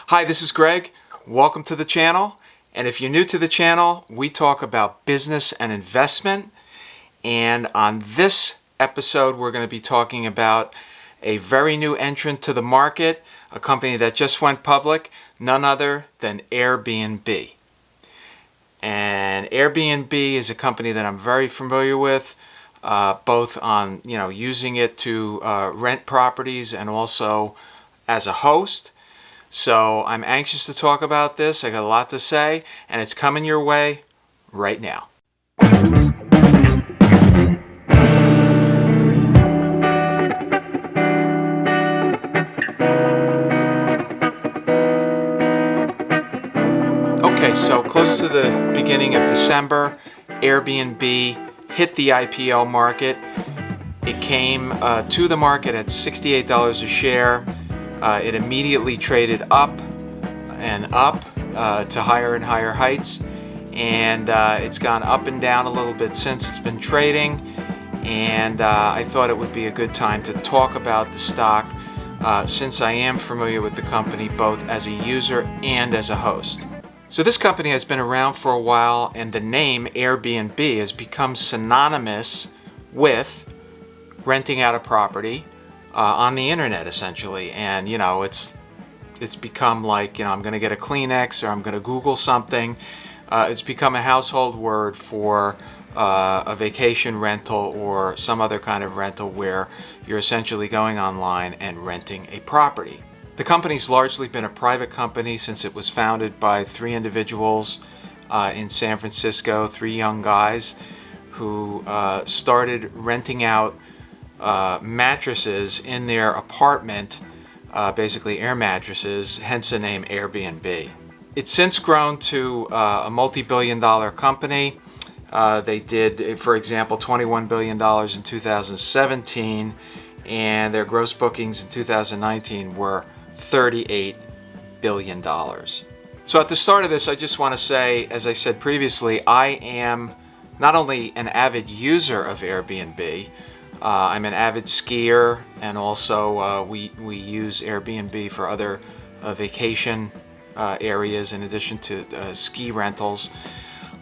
Hi, this is Greg. Welcome to the channel. And if you're new to the channel, we talk about business and investment. And on this episode, we're going to be talking about a very new entrant to the market, a company that just went public, none other than Airbnb. And Airbnb is a company that I'm very familiar with, both on using it to rent properties and also as a host. So I'm anxious to talk about this. I got a lot to say, and it's coming your way right now. Okay, so close to the beginning of December, Airbnb hit the IPO market. It came to the market at $68 a share. It immediately traded up and up to higher and higher heights, and it's gone up and down a little bit since it's been trading, and I thought it would be a good time to talk about the stock since I am familiar with the company both as a user and as a host. So this company has been around for a while, and the name Airbnb has become synonymous with renting out a property on the internet, essentially. And it's become like, I'm going to get a Kleenex or I'm going to Google something. It's become a household word for a vacation rental or some other kind of rental where you're essentially going online and renting a property. The company's largely been a private company since it was founded by three individuals in San Francisco, three young guys who started renting out mattresses in their apartment, basically air mattresses, hence the name Airbnb. It's since grown to a multi-billion-dollar company. They did, for example, $21 billion in 2017, and their gross bookings in 2019 were $38 billion. So at the start of this, I just want to say, as I said previously, I am not only an avid user of Airbnb, I'm an avid skier, and also we use Airbnb for other vacation areas in addition to ski rentals.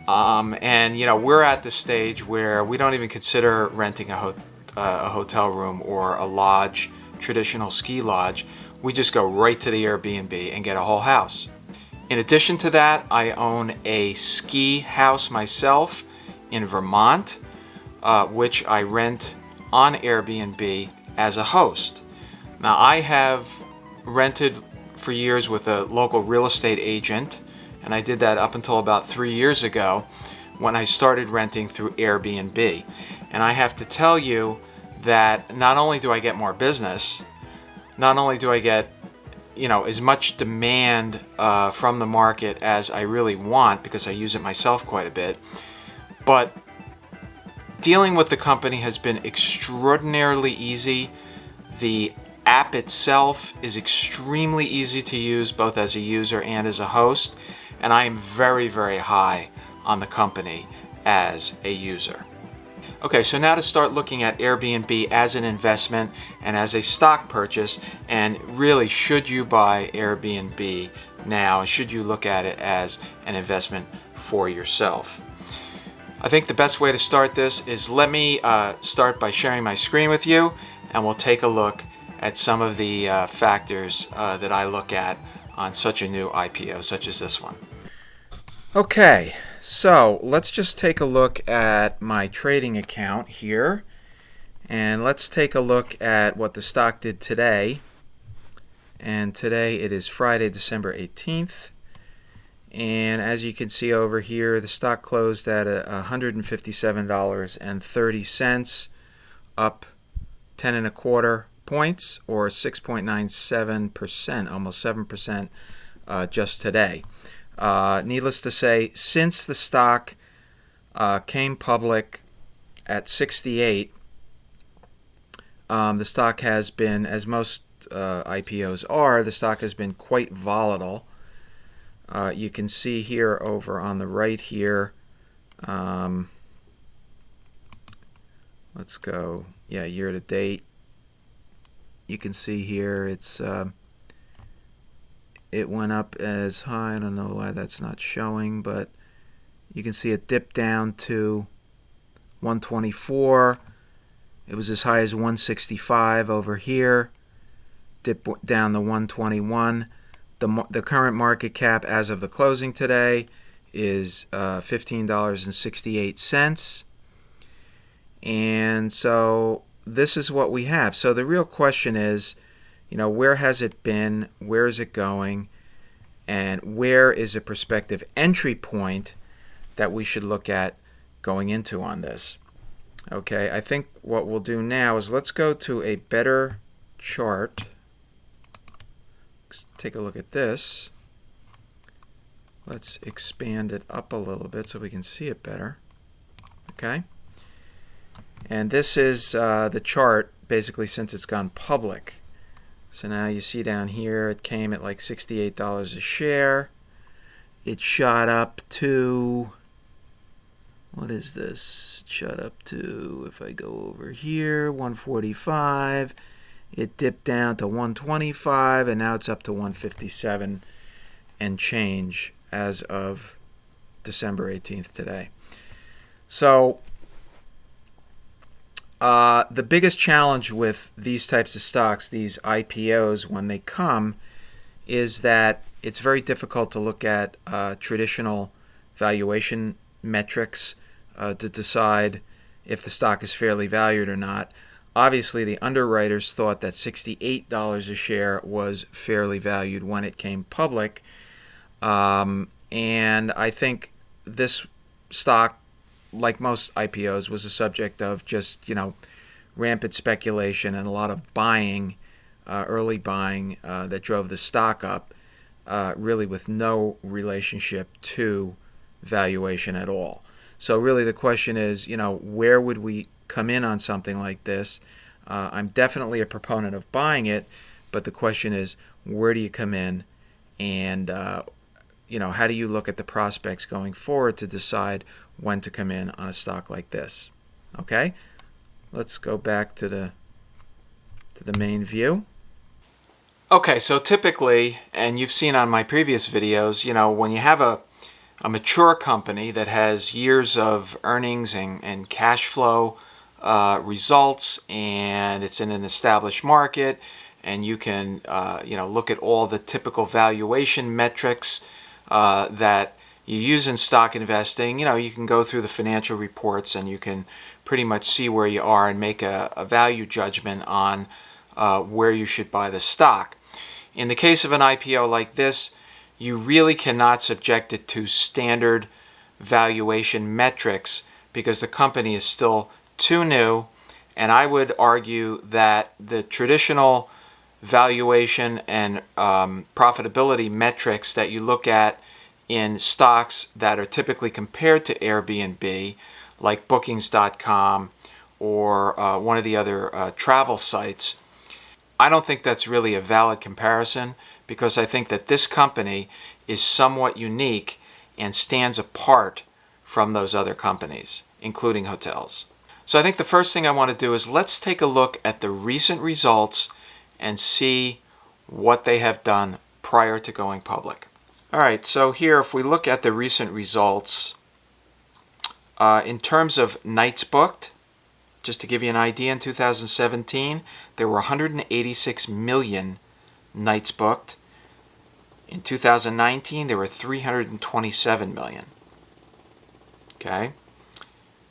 And we're at the stage where we don't even consider renting a hotel room or a lodge, traditional ski lodge. We just go right to the Airbnb and get a whole house. In addition to that, I own a ski house myself in Vermont, which I rent on Airbnb as a host. Now, I have rented for years with a local real estate agent, and I did that up until about 3 years ago when I started renting through Airbnb. And I have to tell you that not only do I get more business, not only do I get as much demand from the market as I really want, because I use it myself quite a bit, but dealing with the company has been extraordinarily easy. The app itself is extremely easy to use, both as a user and as a host, and I am very, very high on the company as a user. Okay, so now to start looking at Airbnb as an investment and as a stock purchase, and really, should you buy Airbnb now? Should you look at it as an investment for yourself? I think the best way to start this is let me start by sharing my screen with you, and we'll take a look at some of the factors that I look at on such a new IPO such as this one. Okay, so let's just take a look at my trading account here, and let's take a look at what the stock did today. And today it is Friday, December 18th. And as you can see over here, the stock closed at $157.30, up 10.25 points, or 6.97%, almost 7% just today. Needless to say, since the stock came public at 68, the stock has been, as most IPOs are, the stock has been quite volatile. You can see here over on the right here, let's go, year to date. You can see here it's it went up as high. I don't know why that's not showing, but you can see it dipped down to 124. It was as high as 165 over here. Dipped down to 121. The current market cap as of the closing today is $15.68. And so this is what we have. So the real question is, where has it been? Where is it going? And where is a prospective entry point that we should look at going into on this? Okay, I think what we'll do now is let's go to a better chart. Let's take a look at this. Let's expand it up a little bit so we can see it better. Okay, and this is the chart basically since it's gone public. So now you see down here it came at like $68 a share. It shot up to, what is this? It shot up to, if I go over here, 145. It dipped down to 125, and now it's up to 157 and change as of December 18th today. So the biggest challenge with these types of stocks, these IPOs, when they come, is that it's very difficult to look at traditional valuation metrics to decide if the stock is fairly valued or not. Obviously, the underwriters thought that $68 a share was fairly valued when it came public. And I think this stock, like most IPOs, was a subject of just, rampant speculation and a lot of buying, early buying that drove the stock up, really with no relationship to valuation at all. So really the question is, where would we come in on something like this? I'm definitely a proponent of buying it, but the question is, where do you come in? And, how do you look at the prospects going forward to decide when to come in on a stock like this? Okay, let's go back to the main view. Okay, so typically, and you've seen on my previous videos, when you have a mature company that has years of earnings and cash flow results, and it's in an established market, and you can look at all the typical valuation metrics that you use in stock investing. You can go through the financial reports and you can pretty much see where you are and make a value judgment on where you should buy the stock. In the case of an IPO like this, you really cannot subject it to standard valuation metrics because the company is still too new, and I would argue that the traditional valuation and profitability metrics that you look at in stocks that are typically compared to Airbnb, like bookings.com or one of the other travel sites, I don't think that's really a valid comparison, because I think that this company is somewhat unique and stands apart from those other companies, including hotels. So I think the first thing I want to do is let's take a look at the recent results and see what they have done prior to going public. All right, so here if we look at the recent results, in terms of nights booked, just to give you an idea, in 2017 there were 186 million nights booked. In 2019 there were 327 million. Okay.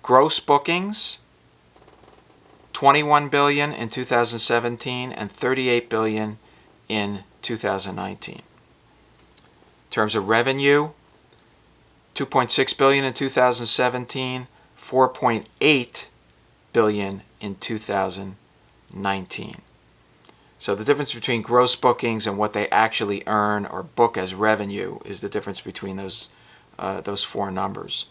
Gross bookings, 21 billion in 2017 and 38 billion in 2019. In terms of revenue, 2.6 billion in 2017, 4.8 billion in 2019. So the difference between gross bookings and what they actually earn or book as revenue is the difference between those four numbers.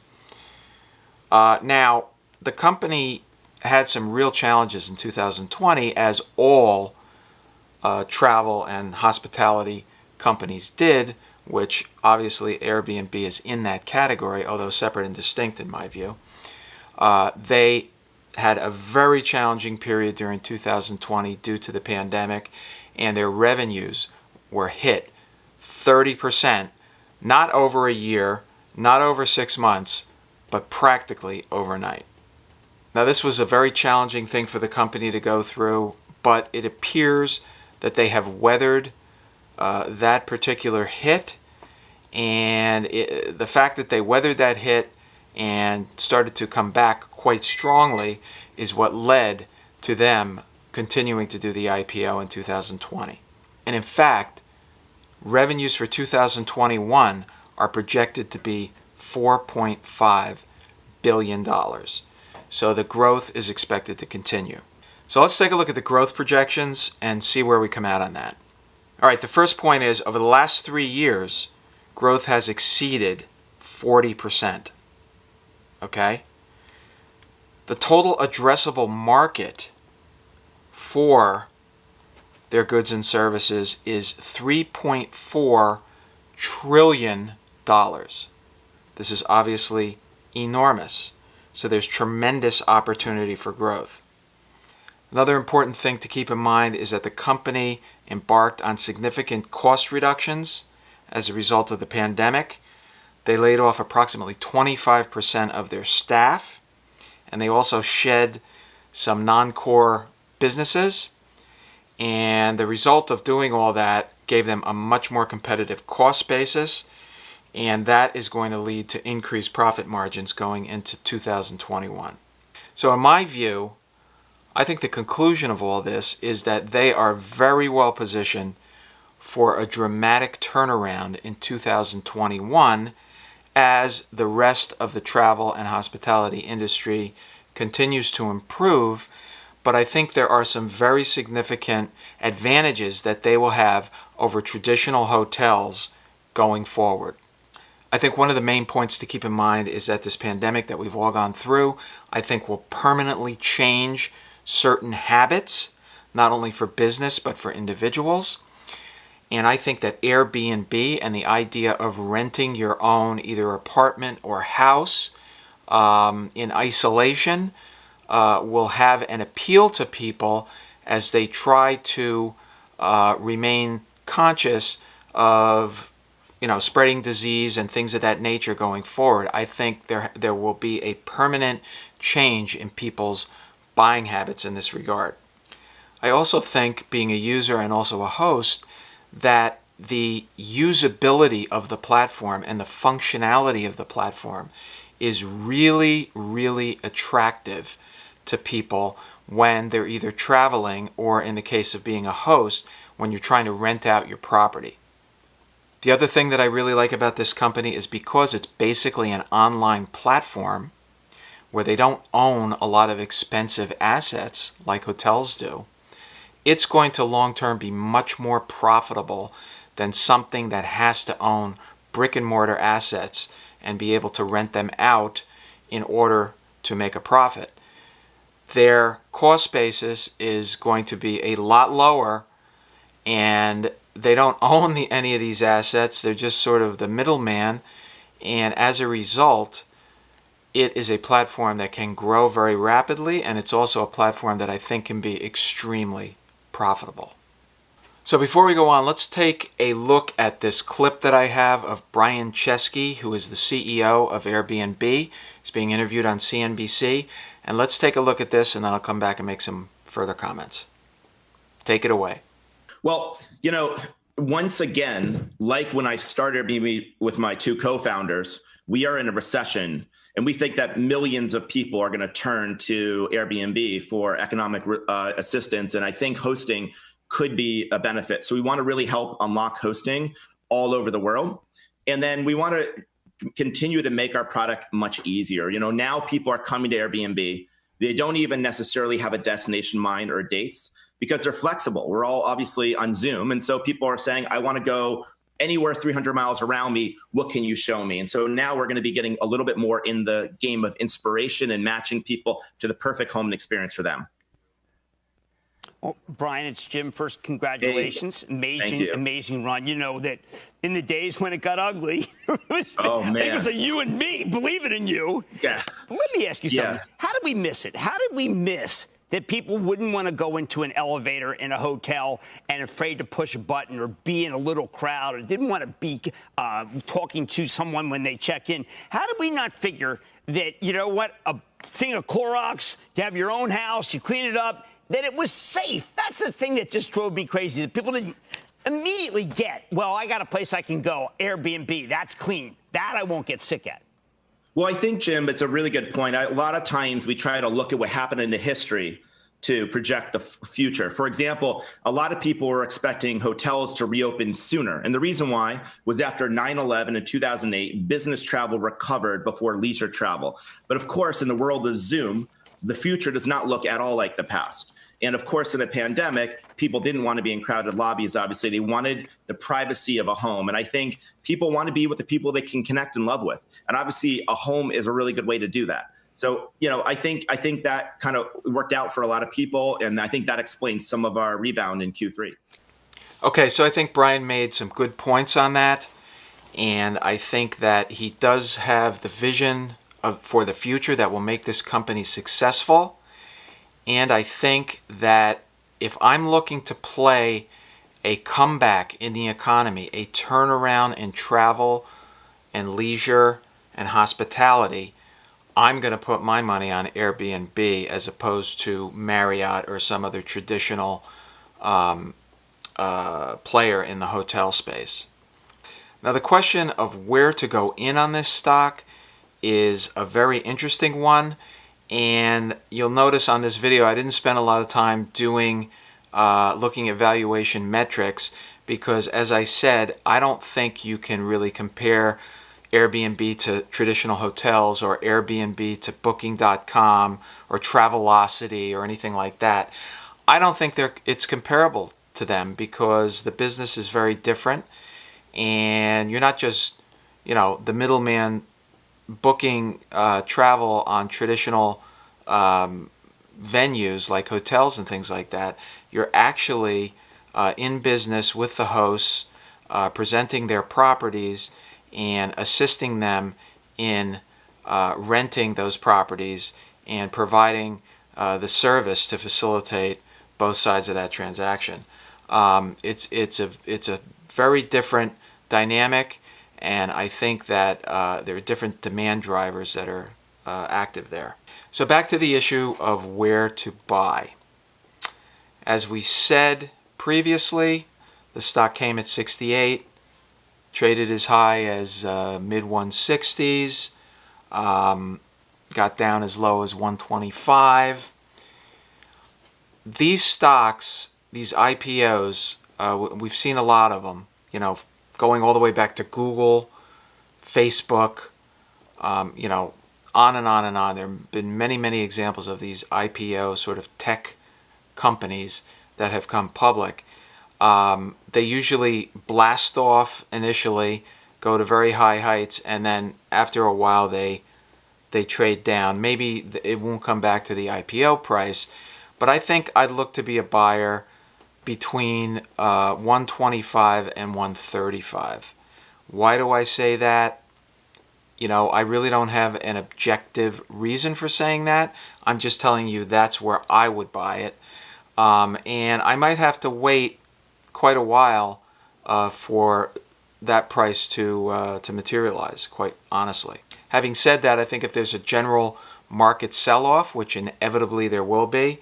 Now, the company had some real challenges in 2020, as all travel and hospitality companies did, which obviously Airbnb is in that category, although separate and distinct in my view. They had a very challenging period during 2020 due to the pandemic, and their revenues were hit 30%, not over a year, not over 6 months, but practically overnight. Now, this was a very challenging thing for the company to go through, but it appears that they have weathered that particular hit, and the fact that they weathered that hit and started to come back quite strongly is what led to them continuing to do the IPO in 2020. And in fact, revenues for 2021 are projected to be $4.5 billion. So the growth is expected to continue. So let's take a look at the growth projections and see where we come out on that. All right, the first point is, over the last 3 years, growth has exceeded 40%. Okay? The total addressable market for their goods and services is $3.4 trillion. This is obviously enormous. So there's tremendous opportunity for growth. Another important thing to keep in mind is that the company embarked on significant cost reductions as a result of the pandemic. They laid off approximately 25% of their staff, and they also shed some non-core businesses. And the result of doing all that gave them a much more competitive cost basis, and that is going to lead to increased profit margins going into 2021. So in my view, I think the conclusion of all this is that they are very well positioned for a dramatic turnaround in 2021 as the rest of the travel and hospitality industry continues to improve. But I think there are some very significant advantages that they will have over traditional hotels going forward. I think one of the main points to keep in mind is that this pandemic that we've all gone through, I think will permanently change certain habits, not only for business but for individuals. And I think that Airbnb and the idea of renting your own either apartment or house in isolation will have an appeal to people as they try to remain conscious of spreading disease and things of that nature going forward. I think there will be a permanent change in people's buying habits in this regard. I also think, being a user and also a host, that the usability of the platform and the functionality of the platform is really, really attractive to people when they're either traveling or, in the case of being a host, when you're trying to rent out your property. The other thing that I really like about this company is because it's basically an online platform where they don't own a lot of expensive assets like hotels do, it's going to long-term be much more profitable than something that has to own brick and mortar assets and be able to rent them out in order to make a profit. Their cost basis is going to be a lot lower, and they don't own any of these assets. They're just sort of the middleman, and as a result, it is a platform that can grow very rapidly, and it's also a platform that I think can be extremely profitable. So before we go on, let's take a look at this clip that I have of Brian Chesky, who is the CEO of Airbnb. He's being interviewed on CNBC. And let's take a look at this, and then I'll come back and make some further comments. Take it away. Well, once again, like when I started Airbnb with my two co-founders, we are in a recession, and we think that millions of people are going to turn to Airbnb for economic assistance. And I think hosting could be a benefit. So we want to really help unlock hosting all over the world. And then we want to continue to make our product much easier. Now people are coming to Airbnb. They don't even necessarily have a destination in mind or dates because they're flexible. We're all obviously on Zoom. And so people are saying, I want to go anywhere 300 miles around me. What can you show me? And so now we're going to be getting a little bit more in the game of inspiration and matching people to the perfect home and experience for them. Well, Brian, it's Jim. First, congratulations. Hey, amazing run. You know that in the days when it got ugly, it was a you and me, believe it in you. Yeah. Let me ask you something. How did we miss it? How did we miss that people wouldn't want to go into an elevator in a hotel and afraid to push a button or be in a little crowd or didn't want to be talking to someone when they check in. How did we not figure that, you know what, a thing of Clorox, you have your own house, you clean it up, that it was safe? That's the thing that just drove me crazy, that people didn't immediately get, well, I got a place I can go, Airbnb, that's clean. That I won't get sick at. Well, I think, Jim, it's a really good point. A lot of times we try to look at what happened in the history to project the future. For example, a lot of people were expecting hotels to reopen sooner. And the reason why was after 9/11 in 2008, business travel recovered before leisure travel. But of course, in the world of Zoom, the future does not look at all like the past. And of course, in a pandemic, people didn't want to be in crowded lobbies. Obviously, they wanted the privacy of a home. And I think people want to be with the people they can connect and love with. And obviously, a home is a really good way to do that. So, you know, I think that kind of worked out for a lot of people. And I think that explains some of our rebound in Q3. Okay, so I think Brian made some good points on that. And I think that he does have the vision for the future that will make this company successful. And I think that if I'm looking to play a comeback in the economy, a turnaround in travel and leisure and hospitality, I'm going to put my money on Airbnb as opposed to Marriott or some other traditional player in the hotel space. Now, the question of where to go in on this stock is a very interesting one. And you'll notice on this video, I didn't spend a lot of time doing looking at valuation metrics because, as I said, I don't think you can really compare Airbnb to traditional hotels or Airbnb to Booking.com or Travelocity or anything like that. I don't think it's comparable to them because the business is very different, and you're not just, you know, the middleman booking travel on traditional venues like hotels and things like that. You're actually in business with the hosts, presenting their properties and assisting them in renting those properties and providing the service to facilitate both sides of that transaction. It's a very different dynamic. And I think that there are different demand drivers that are active there. So back to the issue of where to buy. As we said previously, the stock came at 68, traded as high as mid 160s, got down as low as 125. These stocks, these IPOs, we've seen a lot of them, you know, going all the way back to Google, Facebook, you know, on and on and on. There have been many, many examples of these IPO sort of tech companies that have come public. They usually blast off initially, go to very high heights, and then after a while they trade down. Maybe it won't come back to the IPO price, but I think I'd look to be a buyer between 125 and 135. Why do I say that? You know, I really don't have an objective reason for saying that. I'm just telling you that's where I would buy it. And I might have to wait quite a while for that price to materialize, quite honestly. Having said that, I think if there's a general market sell-off, which inevitably there will be,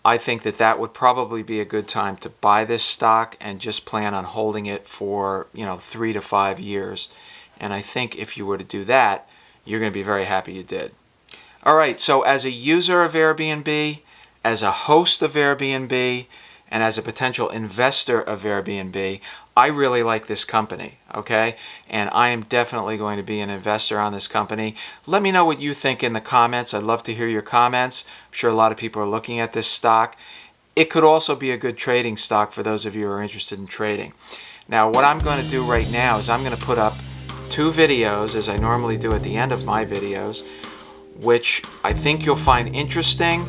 I think that would probably be a good time to buy this stock and just plan on holding it for, 3 to 5 years. And I think if you were to do that, you're going to be very happy you did. All right, so as a user of Airbnb, as a host of Airbnb, and as a potential investor of Airbnb, I really like this company, okay? And I am definitely going to be an investor on this company. Let me know what you think in the comments. I'd love to hear your comments. I'm sure a lot of people are looking at this stock. It could also be a good trading stock for those of you who are interested in trading. Now, what I'm going to do right now is I'm going to put up 2 videos, as I normally do at the end of my videos, which I think you'll find interesting.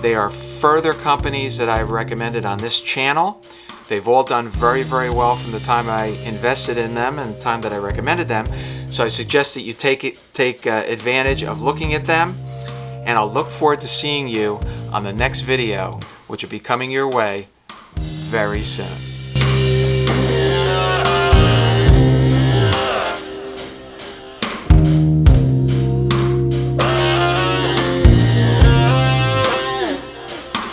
They are further companies that I've recommended on this channel. They've all done very, very well from the time I invested in them and the time that I recommended them. So I suggest that you take advantage of looking at them. and I'll look forward to seeing you on the next video, which will be coming your way very soon.